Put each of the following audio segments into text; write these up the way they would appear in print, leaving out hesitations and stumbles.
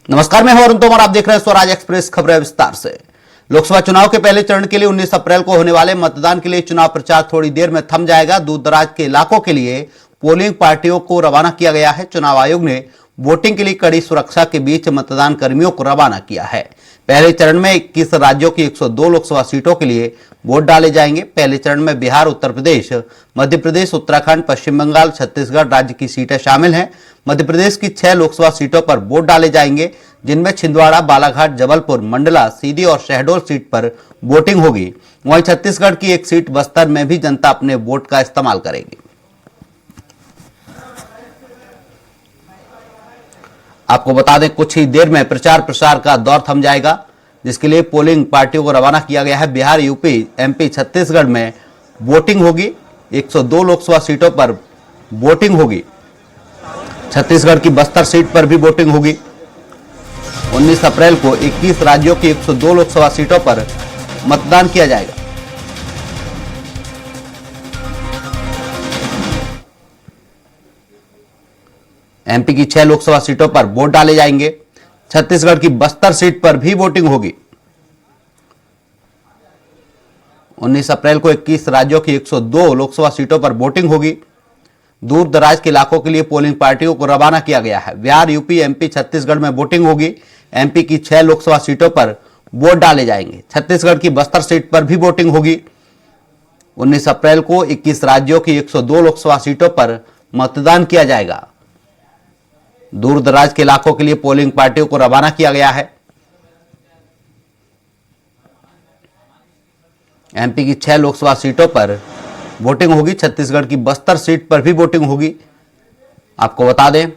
नमस्कार, मैं हूं अरुण तोमर। आप देख रहे हैं स्वराज एक्सप्रेस खबरें विस्तार से। लोकसभा चुनाव के पहले चरण के लिए 19 अप्रैल को होने वाले मतदान के लिए चुनाव प्रचार थोड़ी देर में थम जाएगा। दूर दराज के इलाकों के लिए पोलिंग पार्टियों को रवाना किया गया है। चुनाव आयोग ने वोटिंग के लिए कड़ी सुरक्षा के बीच मतदान कर्मियों को रवाना किया है। पहले चरण में 21 राज्यों की 102 लोकसभा सीटों के लिए वोट डाले जाएंगे। पहले चरण में बिहार, उत्तर प्रदेश, मध्य प्रदेश, उत्तराखंड, पश्चिम बंगाल, छत्तीसगढ़ राज्य की सीटें शामिल हैं। मध्य प्रदेश की 6 लोकसभा सीटों पर वोट डाले जाएंगे, जिनमें छिंदवाड़ा, बालाघाट, जबलपुर, मंडला, सीधी और शहडोल सीट पर वोटिंग होगी। वहीं छत्तीसगढ़ की एक सीट बस्तर में भी जनता अपने वोट का इस्तेमाल करेगी। आपको बता दें, कुछ ही देर में प्रचार प्रसार का दौर थम जाएगा, जिसके लिए पोलिंग पार्टियों को रवाना किया गया है। बिहार, यूपी, एमपी, छत्तीसगढ़ में वोटिंग होगी। 102 लोकसभा सीटों पर वोटिंग होगी। छत्तीसगढ़ की बस्तर सीट पर भी वोटिंग होगी। 19 अप्रैल को 21 राज्यों की 102 लोकसभा सीटों पर मतदान किया जाएगा। एमपी की 6 लोकसभा सीटों पर वोट डाले जाएंगे। छत्तीसगढ़ की बस्तर सीट पर भी वोटिंग होगी। 19 अप्रैल को 21 राज्यों की 102 लोकसभा सीटों पर वोटिंग होगी। दूर दराज के इलाकों के लिए पोलिंग पार्टियों को रवाना किया गया है। बिहार, यूपी, एमपी, छत्तीसगढ़ में वोटिंग होगी। एमपी की 6 लोकसभा सीटों पर वोट डाले जाएंगे। छत्तीसगढ़ की बस्तर सीट पर भी वोटिंग होगी। 19 अप्रैल को 21 राज्यों की 102 लोकसभा सीटों पर मतदान किया जाएगा। दूर दराज के इलाकों के लिए पोलिंग पार्टियों को रवाना किया गया है। एमपी की 6 लोकसभा सीटों पर वोटिंग होगी। छत्तीसगढ़ की बस्तर सीट पर भी वोटिंग होगी। आपको बता दें,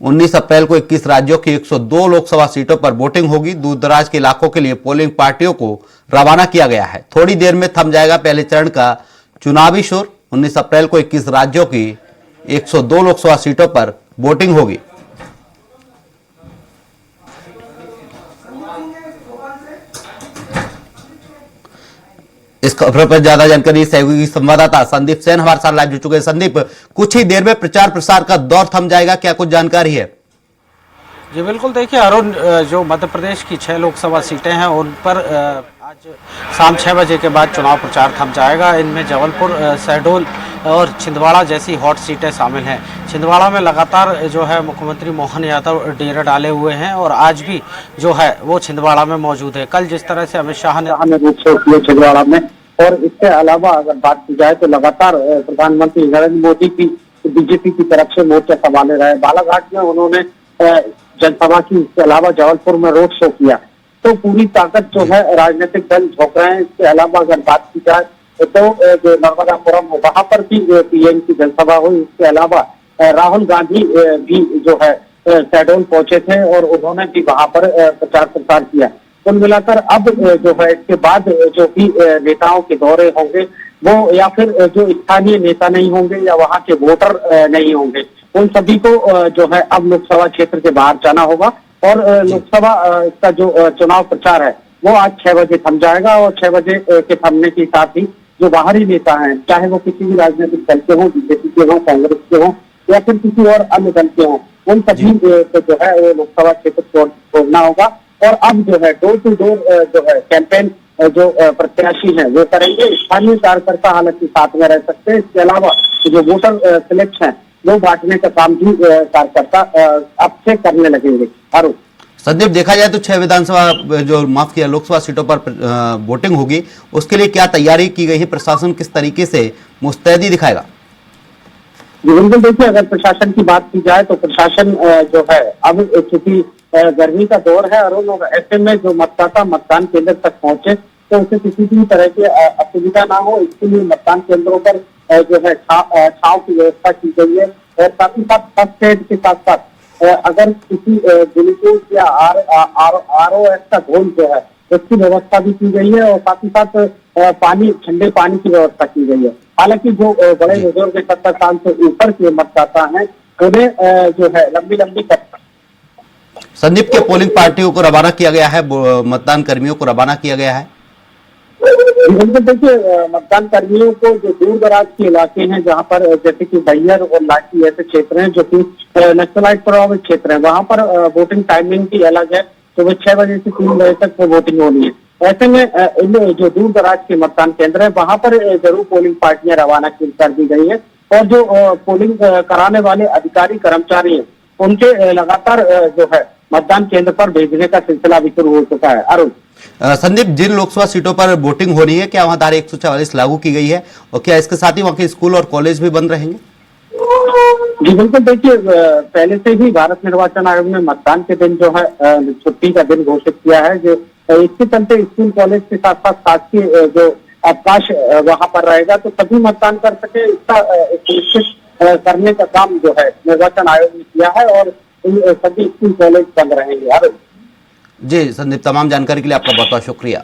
19 अप्रैल को 21 राज्यों की 102 लोकसभा सीटों पर वोटिंग होगी। दूर दराज के इलाकों के लिए पोलिंग पार्टियों को रवाना किया गया है। थोड़ी देर में थम जाएगा पहले चरण का चुनावी शोर। 19 अप्रैल को 21 राज्यों की 102 लोकसभा सीटों पर वोटिंग होगी। इस खबर पर ज्यादा जानकारी सहयोगी संवाददाता संदीप सेन हमारे साथ लाइव जुड़ चुके हैं। संदीप, कुछ ही देर में प्रचार प्रसार का दौर थम जाएगा, क्या कुछ जानकारी है? जी बिल्कुल, देखिए अरुण, जो मध्य प्रदेश की 6 लोकसभा सीटें हैं उन पर आज शाम 6 बजे के बाद चुनाव प्रचार थम जाएगा। इनमें जबलपुर, शहडोल और छिंदवाड़ा जैसी हॉट सीटें शामिल हैं। छिंदवाड़ा में लगातार जो है मुख्यमंत्री मोहन यादव डेरा डाले हुए हैं और आज भी जो है वो छिंदवाड़ा में मौजूद है। कल जिस तरह से अमित शाह ने छिंदवाड़ा में, और इसके अलावा अगर बात की जाए तो लगातार प्रधानमंत्री नरेंद्र मोदी की बीजेपी की तरफ से मोर्चा संभाले रहे। बालाघाट में उन्होंने जनसभा की, इसके अलावा जबलपुर में रोड शो किया। तो पूरी ताकत जो है राजनीतिक दल झोंक रहे हैं। इसके अलावा अगर बात की जाए तो जो नर्मदापुरम वहां पर भी पीएम की जनसभा हुई। इसके अलावा राहुल गांधी भी जो है शहडोल पहुंचे थे और उन्होंने भी वहां पर प्रचार प्रसार किया। कुल मिलाकर अब जो है इसके बाद जो भी नेताओं के दौरे होंगे वो या फिर जो स्थानीय नेता नहीं होंगे या वहां के वोटर नहीं होंगे, उन सभी को जो है अब लोकसभा क्षेत्र के बाहर जाना होगा। और लोकसभा का जो चुनाव प्रचार है वो आज 6 बजे थम जाएगा। और 6 बजे के थमने के साथ ही जो बाहरी नेता हैं, चाहे वो किसी भी राजनीतिक दल के हों, बीजेपी के हों, कांग्रेस के हों या फिर किसी और अन्य दल के हों, उन सभी को जो है वो लोकसभा क्षेत्र छोड़ना होगा। और अब जो है डोर टू डोर जो है कैंपेन जो प्रत्याशी हैं वो करेंगे। स्थानीय कार्यकर्ता हालांकि साथ में रह सकते हैं। इसके अलावा जो वोटर सिलेक्ट हैं वो बांटने का काम भी कार्यकर्ता अब से करने लगेंगे। और संदीप, देखा जाए तो 6 विधानसभा जो माफ किया लोकसभा सीटों पर वोटिंग होगी, उसके लिए क्या तैयारी की गई है? प्रशासन किस तरीके से मुस्तैदी दिखाएगा? बिल्कुल, देखिए अगर प्रशासन की बात की जाए तो प्रशासन जो है अब चूंकि गर्मी का दौर है और ऐसे में जो मतदाता मतदान केंद्र तक पहुंचे तो उसे किसी भी तरह की असुविधा ना हो, इसके लिए मतदान केंद्रों पर जो है छांव की व्यवस्था की गई है। और साथ ही साथ फर्स्ट एड के साथ साथ अगर किसी ग्लूकोज या ROS का घोल जो है उसकी व्यवस्था भी की गई है। और साथ ही साथ पानी, ठंडे पानी की व्यवस्था की गई है। हालांकि जो बड़े बुजुर्ग 70 साल से ऊपर के मतदाता हैं उन्हें जो है लंबी संदीप, के पोलिंग पार्टियों को रवाना किया गया है, मतदान कर्मियों को रवाना किया गया है? बिल्कुल देखिए, मतदान कर्मियों को जो दूर दराज के इलाके हैं जहां पर जैसे कि बैयर और लाठी ऐसे क्षेत्र हैं जो कि नक्सलाइट प्रभावित क्षेत्र हैं, वहां पर वोटिंग टाइमिंग की अलग है। सुबह 6 बजे से 3 बजे तक वोटिंग होनी है। ऐसे में इन जो दूर दराज के मतदान केंद्र है वहां पर जरूर पोलिंग पार्टियां रवाना कर दी गई है और जो पोलिंग कराने वाले अधिकारी कर्मचारी हैं उनके लगातार जो है मतदान केंद्र पर भेजने का सिलसिला भी शुरू हो चुका है। अरुण, संदीप, जिन लोकसभा सीटों पर वोटिंग होनी है, क्या वहां धारा 144 लागू की गई है और क्या इसके साथ ही वहां के स्कूल और कॉलेज भी बंद रहेंगे? जी बिल्कुल देखिए, पहले से ही भारत निर्वाचन आयोग ने मतदान के दिन जो है छुट्टी का दिन घोषित किया है। जो इसके चलते स्कूल कॉलेज के साथ साथ शासकीय जो अवकाश वहां पर रहेगा तो सभी मतदान कर सके, इसका सुनिश्चित करने का काम जो है निर्वाचन आयोग ने किया है और सभी स्कूल कॉलेज बंद रहेंगे। जी संदीप, तमाम जानकारी के लिए आपका बहुत बहुत शुक्रिया।